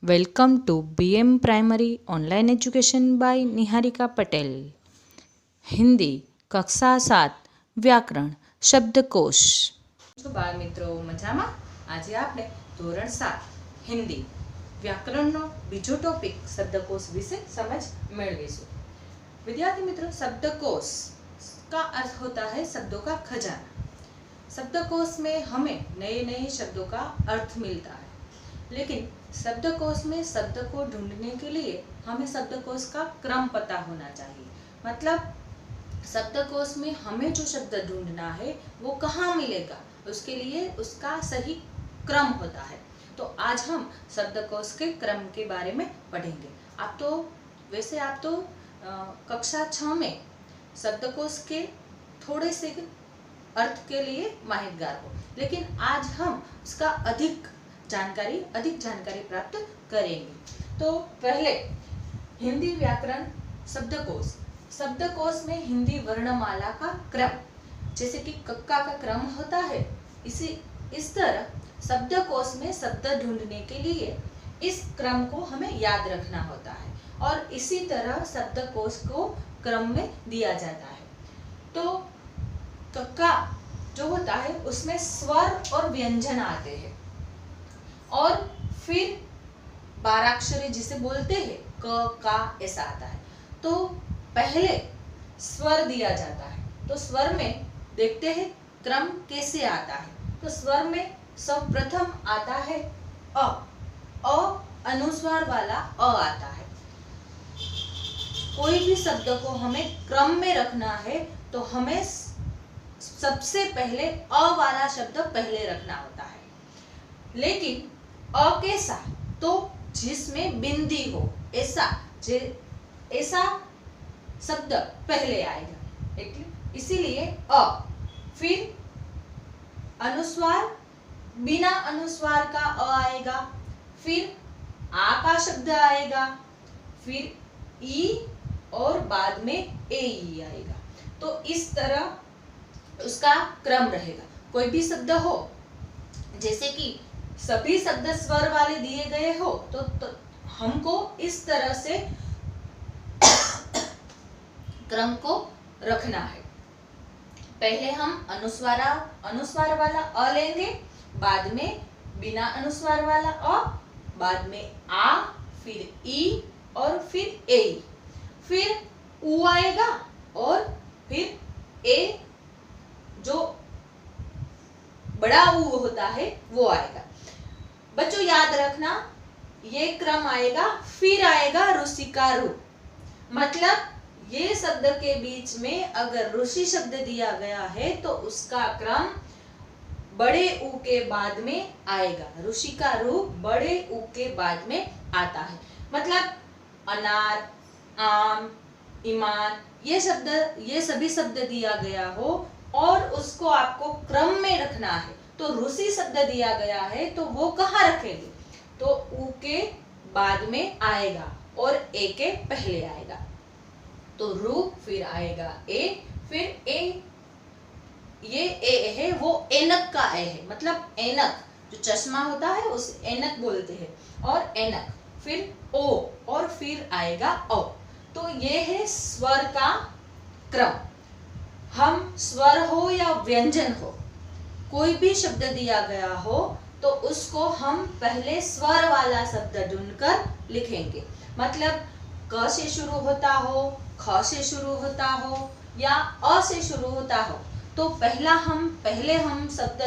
Welcome to BM primary online education by Niharika Patel. Hindi कक्षा 7 व्याकरण शब्दकोश। बाळ मित्रों मजामा? आज આપણે ધોરણ 7 हिंदी व्याकरणનો બીજો ટોપિક शब्दकोश विषय समझ મેળવીશું। विद्यार्थी मित्रों, शब्दकोश का अर्थ होता है शब्दों का खजाना। शब्दकोश में हमें नए नए शब्दों का अर्थ मिलता है, लेकिन शब्दकोश में शब्द को ढूंढने के लिए हमें शब्दकोश का क्रम पता होना चाहिए। मतलब शब्दकोश में हमें जो शब्द ढूंढना है वो कहाँ मिलेगा, उसके लिए उसका सही क्रम होता है। तो आज हम शब्दकोश के क्रम के बारे में पढ़ेंगे। आप तो कक्षा 6 में शब्दकोश के थोड़े से अर्थ के लिए माहितगार हो, लेकिन आज हम उसका अधिक जानकारी प्राप्त करेंगे। तो पहले हिंदी व्याकरण शब्दकोश में हिंदी वर्णमाला का क्रम, जैसे कि कक्का का क्रम होता है, इस तरह शब्दकोश में शब्द ढूंढने के लिए इस क्रम को हमें याद रखना होता है और इसी तरह शब्दकोश को क्रम में दिया जाता है। तो कक्का जो होता है उसमें स्वर और व्यंजन आते हैं और फिर 12 अक्षरी जिसे बोलते हैं क का ऐसा आता है। तो पहले स्वर दिया जाता है, तो स्वर में देखते हैं क्रम कैसे आता है। तो स्वर में सर्वप्रथम आता है अ अनुस्वार वाला अ आता है। कोई भी शब्द को हमें क्रम में रखना है तो हमें सबसे पहले अ वाला शब्द पहले रखना होता है। लेकिन अ कैसा? तो जिसमें बिंदी हो, ऐसा शब्द पहले आएगा। इसीलिए अ, फिर अनुस्वार, बिना अनुस्वार का अ आएगा, फिर आ का शब्द आएगा, फिर ई और बाद में ए ई आएगा। तो इस तरह उसका क्रम रहेगा। कोई भी शब्द हो, जैसे कि सभी शब्द स्वर वाले दिए गए हो तो हमको इस तरह से क्रम को रखना है। पहले हम अनुस्वार वाला अ लेंगे, बाद में बिना अनुस्वार वाला अ, बाद में आ, फिर ई और फिर ए, फिर उ आएगा और फिर ए जो बड़ा उ होता है वो आएगा। बच्चों याद रखना, ये क्रम आएगा, फिर आएगा ऋषि का रू। मतलब ये शब्द के बीच में अगर ऋषि शब्द दिया गया है तो उसका क्रम बड़े उ के बाद में आएगा। ऋषि का रू बड़े उ के बाद में आता है। मतलब अनार, आम, ईमान, ये सभी शब्द दिया गया हो और उसको आपको क्रम में रखना है, तो ऋषि शब्द दिया गया है तो वो कहाँ रखेंगे? तो उ के बाद में आएगा और ए के पहले आएगा। तो रू, फिर आएगा ए, फिर ए, ये ए है वो एनक का ए है। मतलब एनक जो चश्मा होता है उस एनक बोलते हैं, और एनक, फिर ओ और फिर आएगा औ। तो ये है स्वर का क्रम। हम स्वर हो या व्यंजन हो, कोई भी शब्द दिया गया हो तो उसको हम पहले स्वर वाला शब्द ढूंढकर लिखेंगे। मतलब क से शुरू होता हो, ख से शुरू होता हो या अ से शुरू होता हो, तो पहले हम शब्द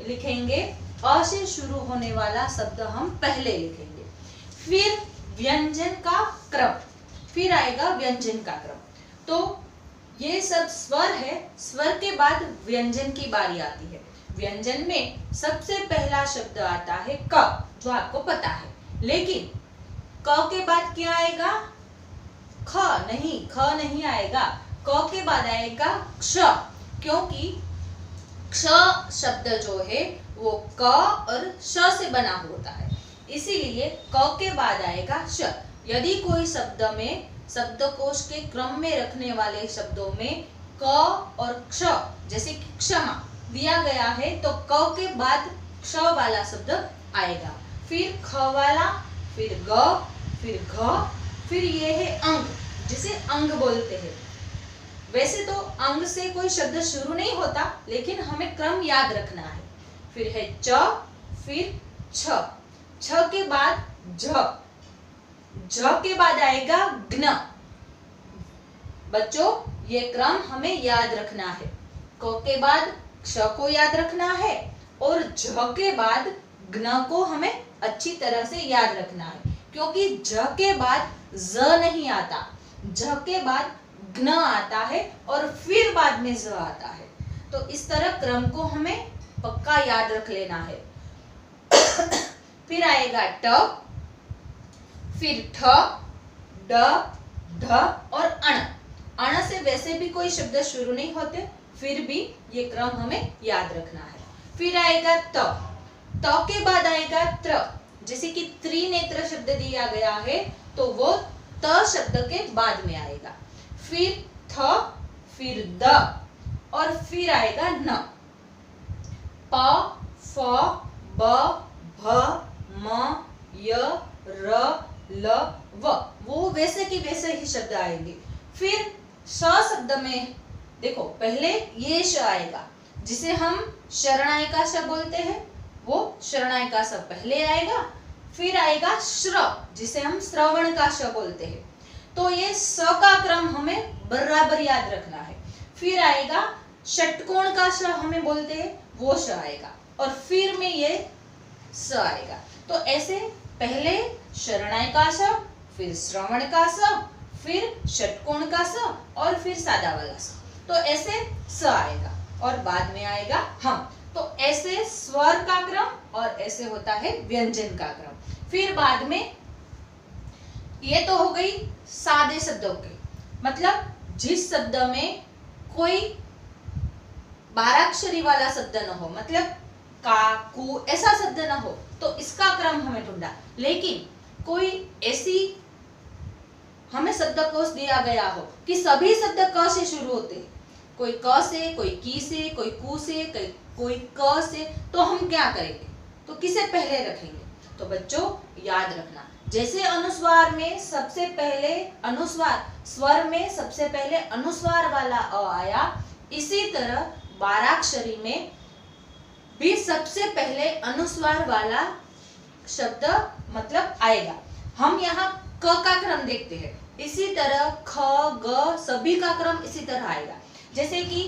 लिखेंगे, अ से शुरू होने वाला शब्द हम पहले लिखेंगे। फिर व्यंजन का क्रम, फिर आएगा व्यंजन का क्रम। तो ये सब स्वर है, स्वर के बाद व्यंजन की बारी आती है। व्यंजन में सबसे पहला शब्द आता है क, जो आपको पता है। लेकिन क के बाद क्या आएगा? ख नहीं आएगा। क के बाद आएगा क्ष, क्योंकि क्ष शब्द जो है वो क और श से बना होता है, इसीलिए क के बाद आएगा श। यदि कोई शब्द में शब्दकोश के क्रम में रखने वाले शब्दों में क और क्ष, जैसे कि क्षमा दिया गया है तो क के बाद क्ष वाला शब्द आएगा, फिर ख वाला, फिर ग, फिर घ, फिर ये है अंग, जिसे अंग बोलते हैं। वैसे तो अंग से कोई शब्द शुरू नहीं होता, लेकिन हमें क्रम याद रखना है। फिर है च, फिर छ, छ के बाद झ, झ के बाद आएगा ज्ञ। बच्चों ये क्रम हमें याद रखना है। क के बाद क्ष को याद रखना है और झ के बाद ज्ञ को हमें अच्छी तरह से याद रखना है, क्योंकि झ के बाद ज नहीं आता, झ के बाद ज्ञ आता है और फिर बाद में ज आता है। तो इस तरह क्रम को हमें पक्का याद रख लेना है। फिर आएगा ट, फिर ठ, ड, ढ और अण। अण से वैसे भी कोई शब्द शुरू नहीं होते, फिर भी ये क्रम हमें याद रखना है। फिर आएगा त, त के बाद आएगा त्र। जैसे कि त्रिनेत्र शब्द दिया गया है तो वो त शब्द के बाद में आएगा। फिर थ, फिर द और फिर आएगा न। प, फ, ब, भ, म, य, र, ल, व, वो वैसे की वैसे ही शब्द आएंगे। फिर श शब्द में देखो पहले ये श आएगा, जिसे हम शरणाई का श बोलते हैं, वो शरणाई का श पहले आएगा। फिर आएगा श्र, जिसे हम श्रवण का श बोलते हैं। तो ये स का क्रम हमें बराबर याद रखना है। फिर आएगा षटकोण का श हमें बोलते हैं, वो श आएगा और फिर में ये स आएगा। तो ऐसे पहले शरणाई का श, फिर श्रवण का स, फिर षटकोण का स और फिर सादा वाला स। तो ऐसे स आएगा और बाद में आएगा हम। तो ऐसे स्वर का क्रम और ऐसे होता है व्यंजन का क्रम। फिर बाद में ये तो हो गई सादे शब्दों के, मतलब जिस शब्द में कोई बाराक्षरी वाला शब्द न हो, मतलब का, कु ऐसा शब्द न हो, तो इसका क्रम हमें ढूंढा। लेकिन कोई ऐसी हमें शब्दकोश दिया गया हो कि सभी शब्द क से शुरू होते हैं, कोई क से, कोई की से, कोई कु से, कोई क से, तो हम क्या करेंगे? तो किसे पहले रखेंगे? तो बच्चों याद रखना, जैसे अनुस्वार में सबसे पहले अनुस्वार, स्वर में सबसे पहले अनुस्वार वाला अ आया, इसी तरह बाराक्षरी में भी सबसे पहले अनुस्वार वाला शब्द मतलब आएगा। हम यहाँ क का क्रम देखते हैं, इसी तरह ख, ग सभी का क्रम इसी तरह आएगा। जैसे कि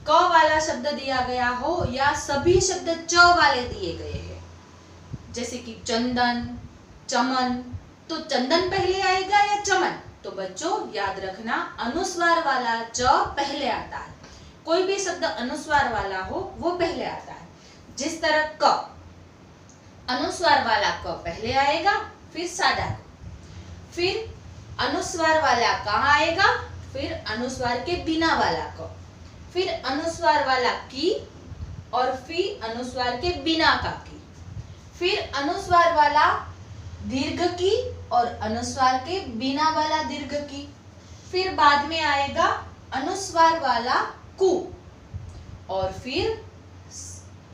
क वाला शब्द दिया गया हो या सभी शब्द च वाले दिए गए हैं, जैसे कि चंदन, चमन, तो चंदन पहले आएगा या चमन? तो बच्चों याद रखना अनुस्वार वाला च पहले आता है, कोई भी शब्द अनुस्वार वाला हो वो पहले आता है। जिस तरह क, अनुस्वार वाला क पहले आएगा, फिर सादा क, फिर अनुस्वार वाला का आएगा, फिर अनुस्वार के बिना वाला क, फिर अनुस्वार वाला की और फिर अनुस्वार के बिना का की, फिर अनुस्वार वाला दीर्घ की और अनुस्वार के बिना वाला दीर्घ की, फिर बाद में आएगा अनुस्वार वाला कु और फिर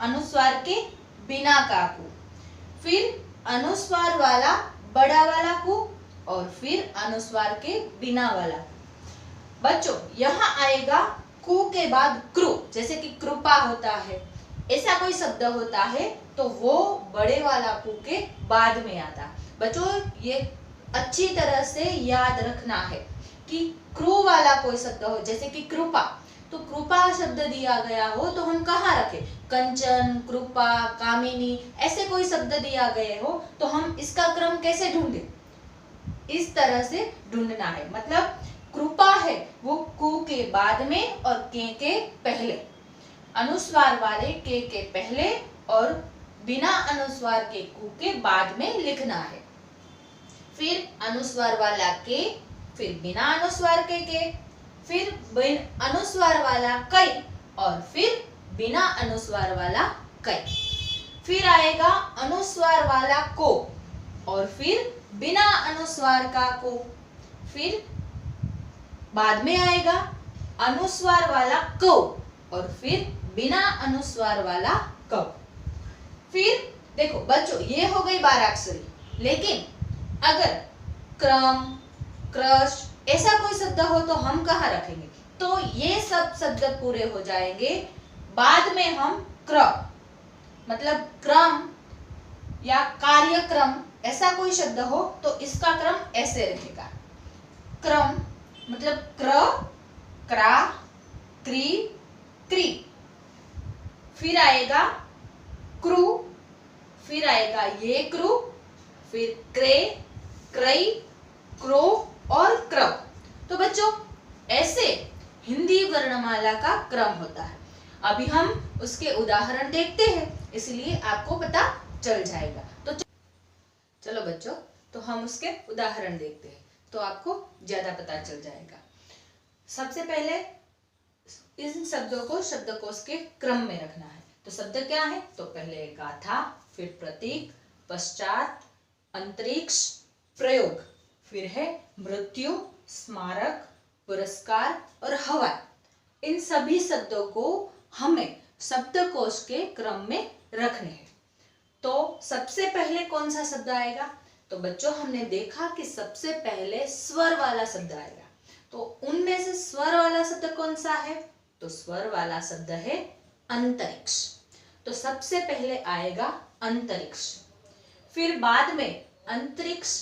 अनुस्वार के बिना का कु, फिर अनुस्वार वाला बड़ा वाला कु और फिर अनुस्वार के बिना वाला। बच्चों यहाँ आएगा कु के बाद कृ, जैसे कि कृपा होता है, ऐसा कोई शब्द होता है तो वो बड़े वाला कु के बाद में आता है। बच्चों ये अच्छी तरह से याद रखना है कि कृ वाला कोई शब्द हो, जैसे कि कृपा, तो कृपा शब्द दिया गया हो तो हम कहाँ रखें? कंचन, कृपा, कामिनी, ऐसे कोई शब्द दिया गए हो तो हम इसका क्रम कैसे ढूंढें? इस तरह से ढूंढना है। मतलब कृपा है वो कु के बाद में और के पहले, अनुस्वार वाले के पहले और बिना अनुस्वार के कु के बाद में लिखना है। फिर अनुस्वार वाला के, फिर बिना अनुस्वार के, फिर अनुस्वार वाला कई और फिर बिना अनुस्वार वाला कई, फिर आएगा अनुस्वार वाला को और फिर बिना अनुस्वार का को, फिर बाद में आएगा अनुस्वार वाला को और फिर बिना अनुस्वार वाला क। फिर देखो बच्चों ये हो गई बाराक्षरी, लेकिन अगर क्रम, क्रश ऐसा कोई शब्द हो तो हम कहाँ रखेंगे? तो ये सब शब्द पूरे हो जाएंगे, बाद में हम क्रम मतलब क्रम या कार्यक्रम ऐसा कोई शब्द हो तो इसका क्रम ऐसे रहेगा। क्रम मतलब क्र, क्रा, क्री, क्री, फिर आएगा क्रू, फिर आएगा ये क्रू, फिर क्रे, क्रई, क्रो और क्रव। तो बच्चों ऐसे हिंदी वर्णमाला का क्रम होता है। अभी हम उसके उदाहरण देखते हैं, इसलिए आपको पता चल जाएगा। तो चलो बच्चों, तो हम उसके उदाहरण देखते हैं तो आपको ज्यादा पता चल जाएगा। सबसे पहले इन शब्दों को शब्दकोश के क्रम में रखना है। तो शब्द क्या है? तो पहले गाथा, फिर प्रतीक, पश्चात अंतरिक्ष, प्रयोग, फिर है मृत्यु, स्मारक, पुरस्कार और हवाई। इन सभी शब्दों को हमें शब्दकोश के क्रम में रखने हैं। तो सबसे पहले कौन सा शब्द आएगा? तो बच्चों हमने देखा कि सबसे पहले स्वर वाला शब्द आएगा। तो उनमें से स्वर वाला शब्द कौन सा है? तो स्वर वाला शब्द है अंतरिक्ष। तो सबसे पहले आएगा अंतरिक्ष, फिर बाद में अंतरिक्ष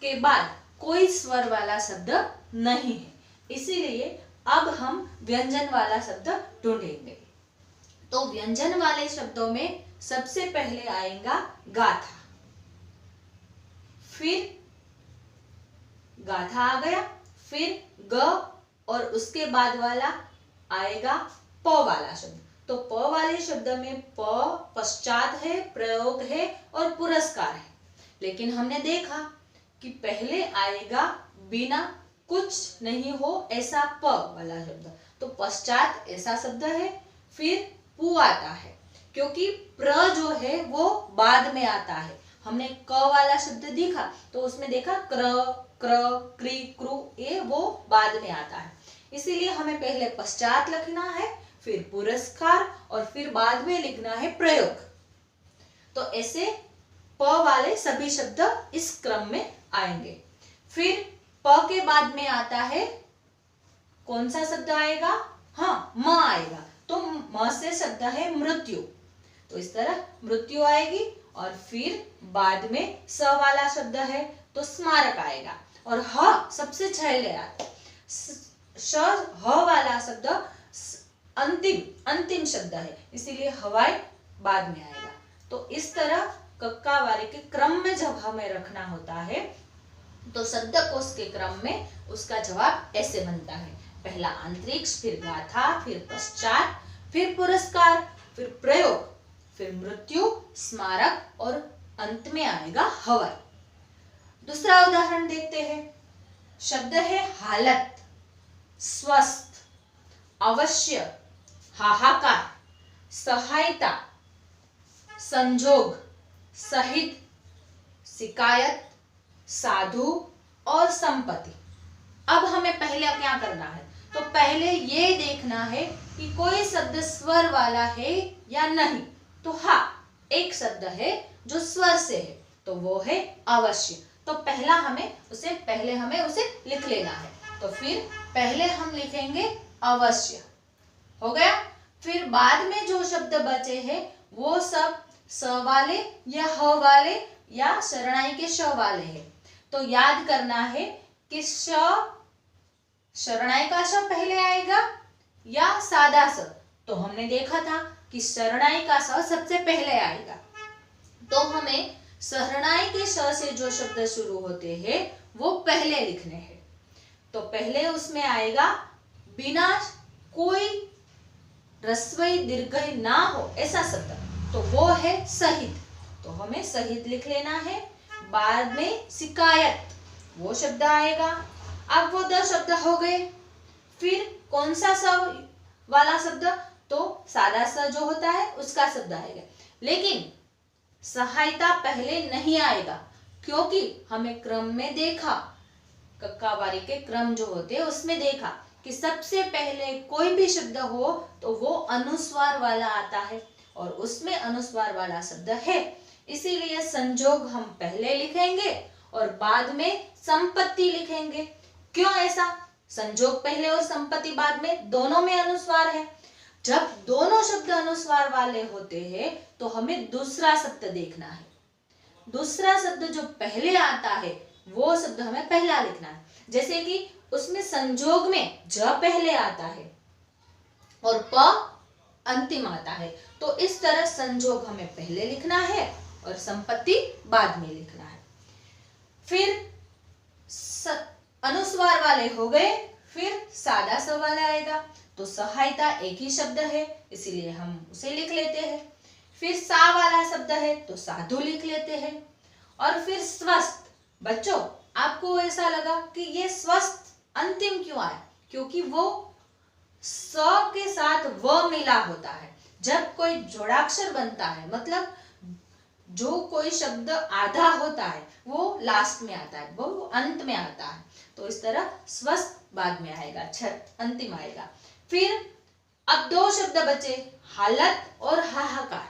के बाद कोई स्वर वाला शब्द नहीं है, इसीलिए अब हम व्यंजन वाला शब्द ढूंढेंगे। तो व्यंजन वाले शब्दों में सबसे पहले आएगा गाथा, फिर गाथा आ गया, फिर ग और उसके बाद वाला आएगा प वाला शब्द। तो प वाले शब्द में प पश्चात है, प्रयोग है और पुरस्कार है। लेकिन हमने देखा कि पहले आएगा बिना कुछ नहीं हो ऐसा प वाला शब्द, तो पश्चात ऐसा शब्द है, फिर पु आता है क्योंकि प्र जो है वो बाद में आता है। हमने क वाला शब्द देखा तो उसमें देखा क्र, क्र, क्री, क्रू, ये वो बाद में आता है, इसीलिए हमें पहले पश्चात लिखना है, फिर पुरस्कार और फिर बाद में लिखना है प्रयोग। तो ऐसे प वाले सभी शब्द इस क्रम में आएंगे। फिर प के बाद में आता है कौन सा शब्द आएगा? हाँ, म आएगा। तो म से शब्द है मृत्यु, तो इस तरह मृत्यु आएगी। और फिर बाद में स वाला शब्द है तो स्मारक आएगा। और ह सबसे पहले आता श ह वाला शब्द अंतिम शब्द है, इसीलिए हवाई बाद में आएगा। तो इस तरह कक्का वारे के क्रम में जब हमें रखना होता है तो शब्दकोश के क्रम में उसका जवाब ऐसे बनता है। पहला अंतरिक्ष, फिर गाथा, फिर पश्चात, फिर पुरस्कार, फिर प्रयोग, फिर मृत्यु, स्मारक और अंत में आएगा हवाई। दूसरा उदाहरण देखते हैं। शब्द है हालत, स्वस्थ, अवश्य, हाहाकार, सहायता, संजोग, सहित, शिकायत, साधु और संपत्ति। अब हमें पहले क्या करना है? तो पहले ये देखना है कि कोई शब्द स्वर वाला है या नहीं। तो हाँ, एक शब्द है जो स्वर से है, तो वो है अवश्य। तो पहले हमें उसे लिख लेना है। तो फिर पहले हम लिखेंगे अवश्य, हो गया। फिर बाद में जो शब्द बचे हैं वो सब स वाले या ह वाले या शरणाई के श वाले हैं। तो याद करना है कि शरणाई का श पहले आएगा या सादा स। तो हमने देखा था कि शरणाई का स सबसे पहले आएगा। तो हमें शरणाई के श से जो शब्द शुरू होते हैं वो पहले लिखने हैं। तो पहले उसमें आएगा बिना कोई रस्वई दीर्घई ना हो ऐसा शब्द, तो वो है सहित। तो हमें सहित लिख लेना है। बाद में शिकायत, वो शब्द आएगा। अब वो 10 शब्द हो गए। फिर कौन सा स वाला शब्द? तो सादा स जो होता है उसका शब्द आएगा। लेकिन सहायता पहले नहीं आएगा क्योंकि हमें क्रम में देखा, कक्कावारी के क्रम जो होते हैं उसमें देखा कि सबसे पहले कोई भी शब्द हो तो वो अनुस्वार वाला आता है और उसमें अनुस्वार वाला शब्द है, इसीलिए संजोग हम पहले लिखेंगे और बाद में संपत्ति लिखेंगे। क्यों ऐसा? संजोग पहले और संपत्ति बाद में, दोनों में अनुस्वार है। जब दोनों शब्द अनुस्वार वाले होते हैं तो हमें दूसरा शब्द देखना है। दूसरा शब्द जो पहले आता है वो शब्द हमें पहला लिखना है। जैसे कि उसमें संजोग में ज पहले आता है और प अंतिम आता है, तो इस तरह संजोग हमें पहले लिखना है और संपत्ति बाद में लिखना है। फिर अनुस्वार वाले हो गए, फिर सादा सवाल आएगा। तो सहायता एक ही शब्द है इसीलिए हम उसे लिख लेते हैं। फिर सा वाला शब्द है तो साधु लिख लेते हैं। और फिर स्वस्थ। बच्चों आपको ऐसा लगा कि ये स्वस्थ अंतिम क्यों आया? क्योंकि वो स के साथ व मिला होता है। जब कोई जोड़ाक्षर बनता है, मतलब जो कोई शब्द आधा होता है वो लास्ट में आता है, वो अंत में आता है। तो इस तरह स्वस्थ बाद में आएगा, अंतिम आएगा। फिर अब दो शब्द बचे, हालत और हाहाकार।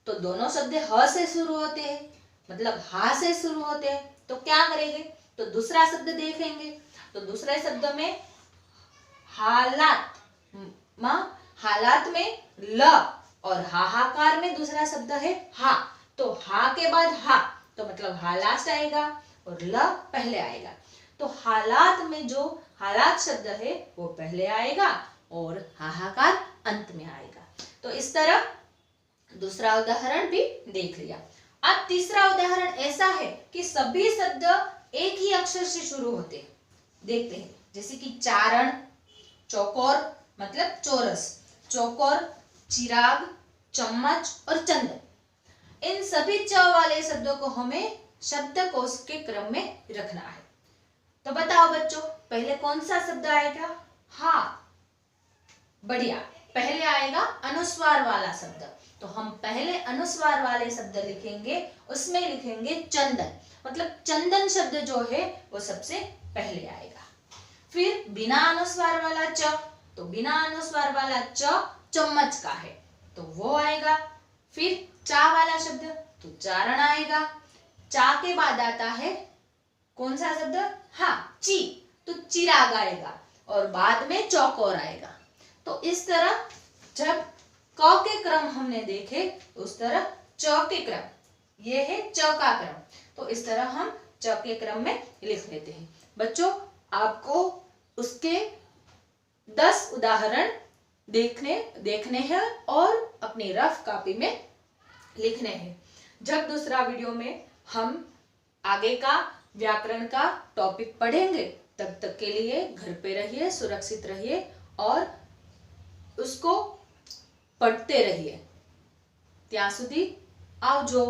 तो दोनों शब्द ह से शुरू होते हैं, मतलब हा से शुरू होते हैं। तो क्या करेंगे? तो दूसरा शब्द देखेंगे। तो दूसरे शब्द में हालात, हालात में ल और हाहाकार में दूसरा शब्द है हा। तो हा के बाद हा, तो मतलब हा लास्ट आएगा और ल पहले आएगा। तो हालात में जो हालात शब्द है वो पहले आएगा और हाहाकार अंत में आएगा। तो इस तरह दूसरा उदाहरण भी देख लिया। अब तीसरा उदाहरण ऐसा है कि सभी शब्द एक ही अक्षर से शुरू होते हैं। देखते हैं, जैसे कि चारण, चौकोर मतलब चौरस, चौकोर, चिराग, चम्मच और चंदन। इन सभी च वाले शब्दों को हमें शब्दकोश के क्रम में रखना है। तो बताओ बच्चों, पहले कौन सा शब्द आएगा? हाँ, बढ़िया, पहले आएगा अनुस्वार वाला शब्द। तो हम पहले अनुस्वार वाले शब्द लिखेंगे, उसमें लिखेंगे चंदन, मतलब चंदन शब्द जो है वो सबसे पहले आएगा। फिर बिना अनुस्वार वाला च, तो बिना अनुस्वार वाला च चम्मच का है तो वो आएगा। फिर चा वाला शब्द तो चारण आएगा। चा के बाद आता है कौन सा शब्द? हाँ, ची, तो चिराग आएगा और बाद में चौकोर आएगा। तो इस तरह जब क के क्रम हमने देखे उस तरह च के क्रम, ये है च का क्रम, तो इस तरह हम च के क्रम में लिख लेते हैं। बच्चों आपको उसके 10 उदाहरण देखने हैं और अपनी रफ कॉपी में लिखने हैं। जब दूसरा वीडियो में हम आगे का व्याकरण का टॉपिक पढ़ेंगे, तब तक के लिए घर पे रहिए, सुरक्षित रहिए और उसको पढ़ते रहिए। ત્યાં સુધી આવજો।